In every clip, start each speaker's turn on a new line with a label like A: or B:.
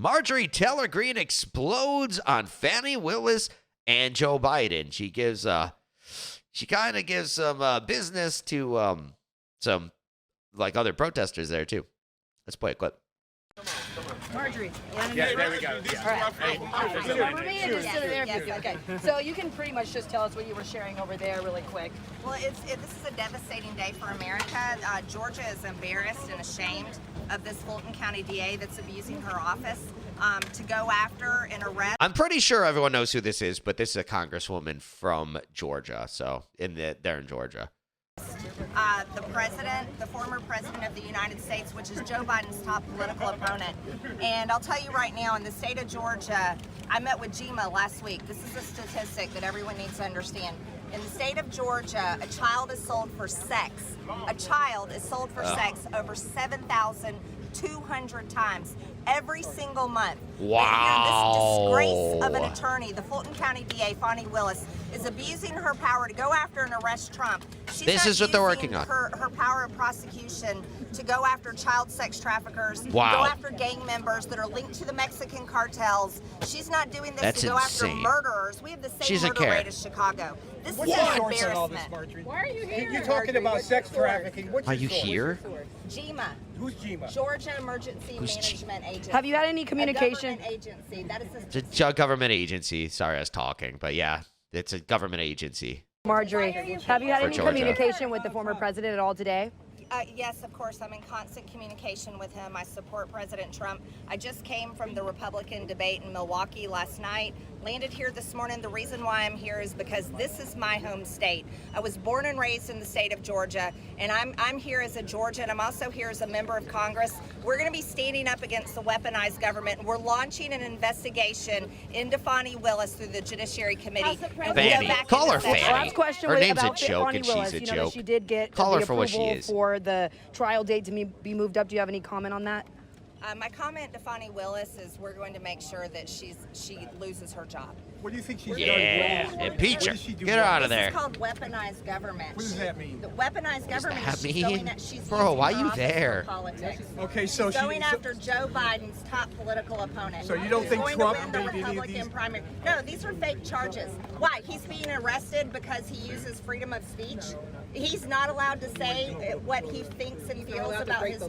A: Marjorie Taylor Greene explodes on Fani Willis and Joe Biden. She kind of gives some business to some like other protesters there too. Let's play a clip.
B: Marjorie.
C: Yeah, there we go.
B: All right. Okay. So you can pretty much just tell us what you were sharing over there really quick.
D: Well, this is a devastating day for America. Georgia is embarrassed and ashamed of this Fulton County DA that's abusing her office to go after and arrest.
A: I'm pretty sure everyone knows who this is, but this is a congresswoman from Georgia. So they're in Georgia.
D: The former president of the United States, which is Joe Biden's top political opponent. And I'll tell you right now, in the state of Georgia, I met with GMA last week. This is a statistic that everyone needs to understand. In the state of Georgia, a child is sold for sex. A child is sold for sex over 7,200 times every single month.
A: Wow.
D: And here, this disgrace of an attorney, the Fulton County DA, Fani Willis, is abusing her power to go after and arrest Trump.
A: This is what they're working on.
D: Her power of prosecution to go after child sex traffickers,
A: Wow.
D: go after gang members that are linked to the Mexican cartels. She's not doing this
A: That's
D: to go
A: insane.
D: after murderers. We have the
A: She
D: same
A: doesn't
D: murder
A: care.
D: rate as Chicago. This
C: What's
D: is
C: your
D: an
C: source on all this,
D: embarrassment.
C: Marjorie?
B: Why are you here?
C: You're talking about sex trafficking. What's
A: Are
C: your
A: you
C: source?
A: here?
D: GMA,
C: Who's GMA?
D: Georgia Emergency
A: Who's
D: Management Agency.
B: Have you had any
D: A
B: communication?
D: government agency. That is
A: It's a government agency. Sorry, I was talking, but yeah, it's a government agency.
B: Marjorie, have you had
A: For
B: any
A: Georgia.
B: communication with the former president at all today?
D: Yes, of course. I'm in constant communication with him. I support President Trump. I just came from the Republican debate in Milwaukee last night, landed here this morning. The reason why I'm here is because this is my home state. I was born and raised in the state of Georgia, and I'm here as a Georgian. I'm also here as a member of Congress. We're going to be standing up against the weaponized government. We're launching an investigation into Fani Willis through the Judiciary Committee. And we'll go
A: Fanny.
D: back
A: Call
D: in
A: her
D: a second.
A: Fanny.
B: Last question
A: Her
B: was
A: name's a
B: about
A: joke
B: Fani
A: and she's
B: Willis.
A: a
B: You know that
A: joke.
B: she did get
A: Call
B: the
A: her for what she
B: approval
A: is.
B: for the trial date to be moved up. Do you have any comment on that?
D: My comment to Fani Willis is we're going to make sure that she loses her job.
C: What do you think she's done
A: Yeah,
C: wrong?
A: impeach
C: What
A: her.
C: does she do
A: Get her
C: wrong?
A: out of
D: This
A: there.
D: is called weaponized government.
C: What does that mean?
D: The weaponized government
A: that
D: is she's
A: mean?
D: going at, she's
A: Bro,
D: using
A: why
D: her
A: you
D: office
A: there?
D: for politics.
C: Okay, so
D: She's going
C: she.
D: after Joe Biden's top political opponent.
C: So you don't
D: She's
C: think
D: going
C: Trump
D: to win the
C: made any of
D: Republican
C: these-
D: primary? No, these are fake charges. Why? He's being arrested because he uses freedom of speech. He's not allowed to say what he thinks and feels about his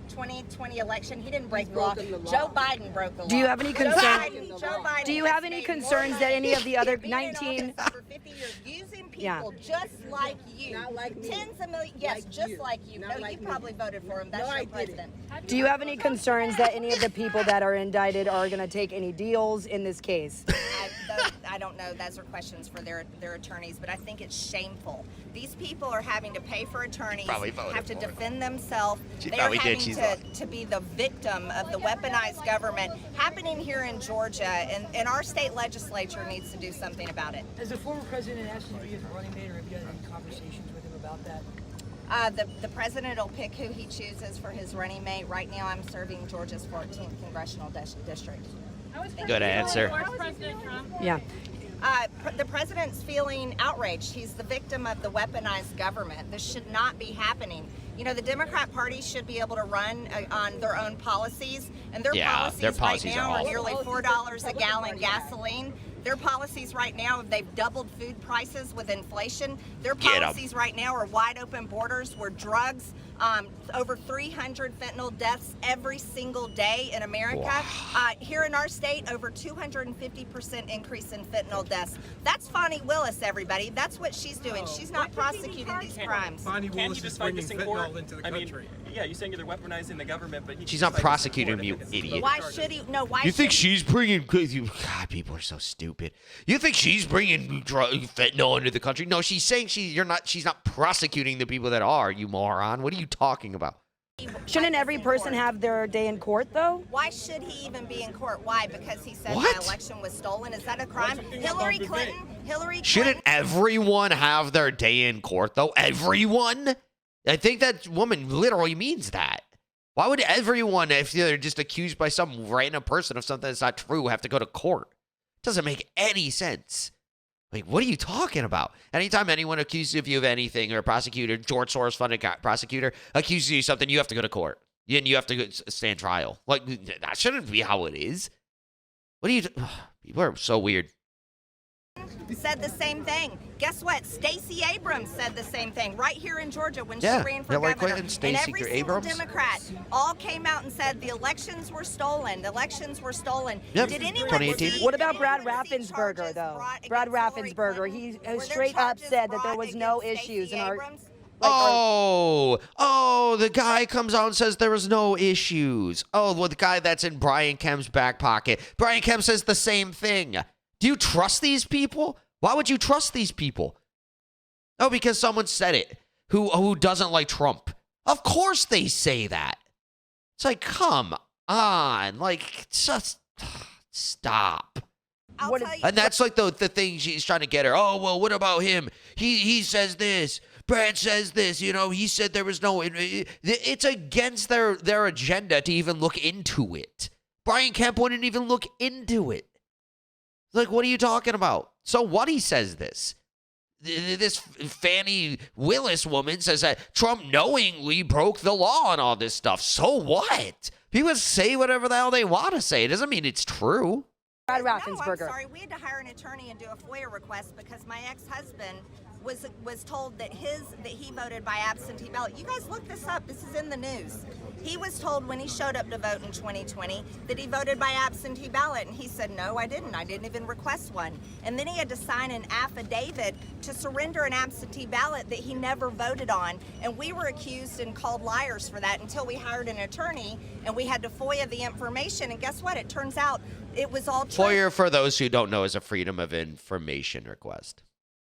D: 2020 election. He didn't break the law. Joe Biden broke the law.
B: Do you have any
D: Joe
B: concern-
D: Biden
B: Do you
D: has
B: have any
D: made
B: concerns
D: more
B: that any of
D: money
B: the other
D: being in
B: 19
D: office for 50 years, using people
B: Yeah.
D: just like you,
E: Not like me.
D: tens of millions, yes,
E: Like
D: just
E: you.
D: like you.
E: Not
D: No,
E: like
D: you
E: me.
D: probably voted for him. That's
E: No,
D: your
E: I didn't.
D: president.
B: Do you have any concerns that any of the people that are indicted are going to take any deals in this case?
D: I don't know. Those are questions for their attorneys, but I think it's shameful. These people are having to pay for attorneys,
A: Probably voted
D: have to
A: for him.
D: defend themselves.
A: She
D: They are
A: probably did.
D: having
A: She's
D: to be the victim of the weaponized government happening here in Georgia, and our state legislature needs to do something about it.
F: Has the former president asked you to be his running mate, or have you had any conversations with him about that?
D: The president will pick who he chooses for his running mate. Right now, I'm serving Georgia's 14th congressional district.
A: Good answer.
B: Yeah.
D: The president's feeling outraged. He's the victim of the weaponized government. This should not be happening. You know, the Democrat Party should be able to run on their own policies, and their policies
A: their policies
D: right now
A: are
D: are
A: awful.
D: nearly $4 a gallon gasoline. Their policies right now, they've doubled food prices with inflation. Their
A: Get 'em.
D: policies right now are wide open borders where drugs, over 300 fentanyl deaths every single day in America. Here in our state, over 250% increase in fentanyl deaths. That's Fani Willis, everybody. That's what she's doing. She's not prosecuting these crimes.
C: Fani
G: Can't
C: Willis
G: you
C: is
G: just fight
C: bringing
G: this in court?
C: fentanyl into the
G: I mean,
C: country.
G: yeah, you're saying they're weaponizing the government, but
A: She's not prosecuting you, idiot.
D: Why should he? No, why
A: You think
D: should
A: she's bringing? God, people are so stupid. You think she's bringing fentanyl into the country? No, she's saying she's not prosecuting the people that are. You moron. What are you talking about?
B: Shouldn't every person have their day in court, though?
D: Why should he even be in court? Why? Because he said
A: What?
D: my election was stolen? Is that a crime? Hillary Clinton.
A: Shouldn't everyone have their day in court, though? Everyone? I think that woman literally means that. Why would everyone, if they're just accused by some random person of something that's not true, have to go to court? Doesn't make any sense. Like, what are you talking about? Anytime anyone accuses you of anything, or a prosecutor, George Soros funded prosecutor, accuses you of something, you have to go to court. And you have to stand trial. Like, that shouldn't be how it is. What do you... People are so weird.
D: Said the same thing. Guess what? Stacey Abrams said the same thing right here in Georgia when
A: Yeah,
D: she ran for
A: Hillary
D: governor.
A: Clinton, Stacey
D: and every single
A: Abrams.
D: Democrat all came out and said the elections were stolen. The elections were stolen.
A: Yep,
D: Did anyone
A: 2018.
D: see-
B: What
D: did
B: about Brad
D: anyone see
B: Raffensperger,
D: charges
B: though?
D: brought
B: Brad
D: against Hillary
B: Raffensperger,
D: Clinton?
B: he
D: Were there
B: straight up
D: charges
B: said that there
D: brought
B: was no
D: against
B: issues
D: Stacey
B: in our...
D: Abrams?
A: Oh, the guy comes out and says there was no issues. Oh, well, the guy that's in Brian Kemp's back pocket. Brian Kemp says the same thing. Do you trust these people? Why would you trust these people? Oh, because someone said it who doesn't like Trump. Of course they say that. It's like, come on. Like, just stop.
D: I'll
B: What
D: tell
B: is-
D: you.
A: And that's like the thing she's trying to get her. Oh, well, what about him? He says this. Brad says this. You know, he said there was no... It's against their agenda to even look into it. Brian Kemp wouldn't even look into it. Like, what are you talking about? So what he says this? This Fani Willis woman says that Trump knowingly broke the law and all this stuff. So what? People say whatever the hell they want to say. It doesn't mean it's true.
B: Brad
D: No, I'm
B: Raffensperger.
D: sorry. We had to hire an attorney and do a FOIA request because my ex-husband was told that he voted by absentee ballot. You guys look this up. This is in the news. He was told when he showed up to vote in 2020 that he voted by absentee ballot, and he said, "No, I didn't. I didn't even request one." And then he had to sign an affidavit to surrender an absentee ballot that he never voted on. And we were accused and called liars for that until we hired an attorney and we had to FOIA the information. And guess what? It turns out it was all true.
A: FOIA, for those who don't know, is a Freedom of Information request.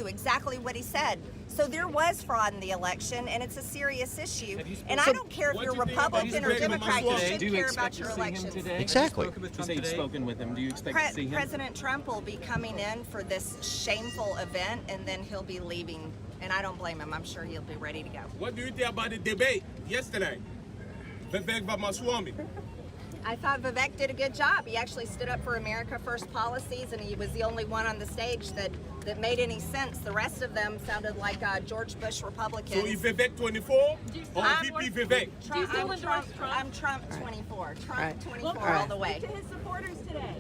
D: Exactly what he said. So there was fraud in the election, and it's a serious issue. And I don't care if you're Republican or Democrat, you should care about your elections.
A: Exactly.
G: You say you've spoken with him. Do you expect to see him?
D: President Trump will be coming in for this shameful event, and then he'll be leaving. And I don't blame him. I'm sure he'll be ready to go.
C: What do you think about the debate yesterday? Vivek Ramaswamy.
D: I thought Vivek did a good job. He actually stood up for America First policies, and he was the only one on the stage that made any sense. The rest of them sounded like George Bush Republicans.
C: So is Vivek 24 or
D: I'm-
C: VP Vivek?
D: I'm Trump 24. Trump
B: Right.
D: 24
B: All right.
D: all the way.
E: To his supporters today.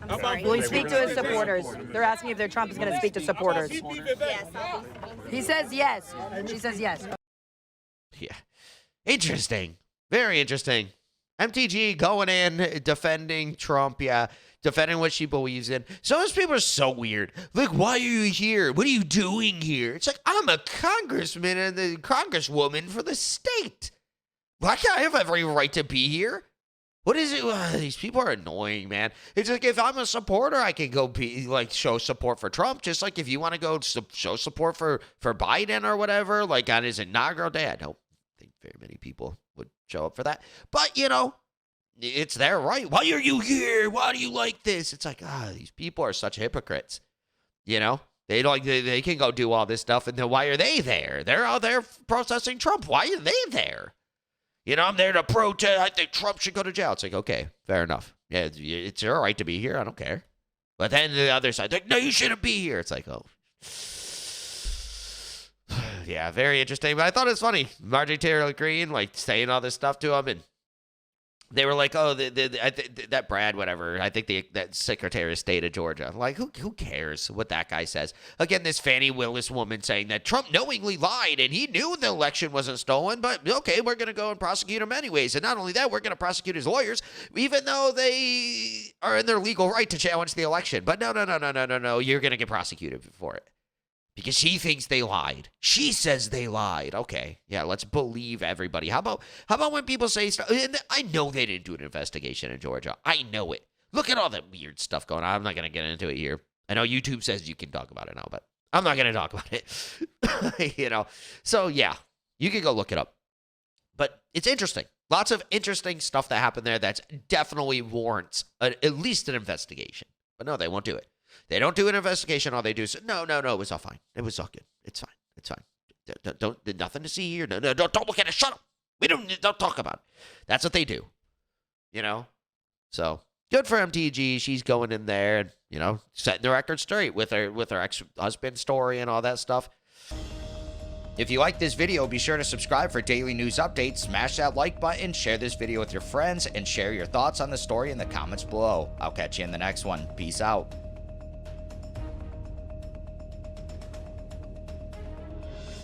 D: I'm
C: How
D: sorry.
C: about
B: Will he speak to his supporters? They're asking if Trump is going to speak to supporters.
C: VP Vivek.
D: Yes, I'll be.
B: He says yes. She says yes.
A: Yeah. Interesting. Very interesting. MTG going in, defending Trump, yeah. Defending what she believes in. Some of those people are so weird. Like, why are you here? What are you doing here? It's like, I'm a congressman and the congresswoman for the state. Why can't I have every right to be here? What is it? These people are annoying, man. It's like, if I'm a supporter, I can go be like show support for Trump. Just like if you want to go show support for Biden or whatever, like on his inaugural day. I don't think very many people would show up for that. But, you know, it's their right. Why are you here? Why do you like this? It's like, these people are such hypocrites. You know, they can go do all this stuff, and then why are they there? They're out there protesting Trump. Why are they there? You know, I'm there to protest. I think Trump should go to jail. It's like, okay, fair enough. Yeah, it's your right to be here. I don't care. But then the other side, like, no, you shouldn't be here. It's like, oh. Yeah, very interesting. But I thought it was funny. Marjorie Taylor Greene, like, saying all this stuff to him, and they were like, oh, that Brad, whatever. I think that Secretary of State of Georgia. Like, who cares what that guy says? Again, this Fani Willis woman saying that Trump knowingly lied and he knew the election wasn't stolen, but okay, we're going to go and prosecute him anyways. And not only that, we're going to prosecute his lawyers, even though they are in their legal right to challenge the election. But no, you're going to get prosecuted for it. Because she thinks they lied. She says they lied. Okay, yeah, let's believe everybody. How about when people say stuff? I know they didn't do an investigation in Georgia. I know it. Look at all that weird stuff going on. I'm not going to get into it here. I know YouTube says you can talk about it now, but I'm not going to talk about it. You know, so yeah, you can go look it up. But it's interesting. Lots of interesting stuff that happened there that's definitely warrants at least an investigation. But no, they won't do it. They don't do an investigation. All they do is, no, it was all fine. It was all good. It's fine. Don't nothing to see here. No, don't look at it. Shut up. Don't talk about it. That's what they do. You know? So, good for MTG. She's going in there and, you know, setting the record straight with her ex-husband story and all that stuff.
E: If you like this video, be sure to subscribe for daily news updates, smash that like button, share this video with your friends, and share your thoughts on the story in the comments below. I'll catch you in the next one. Peace out.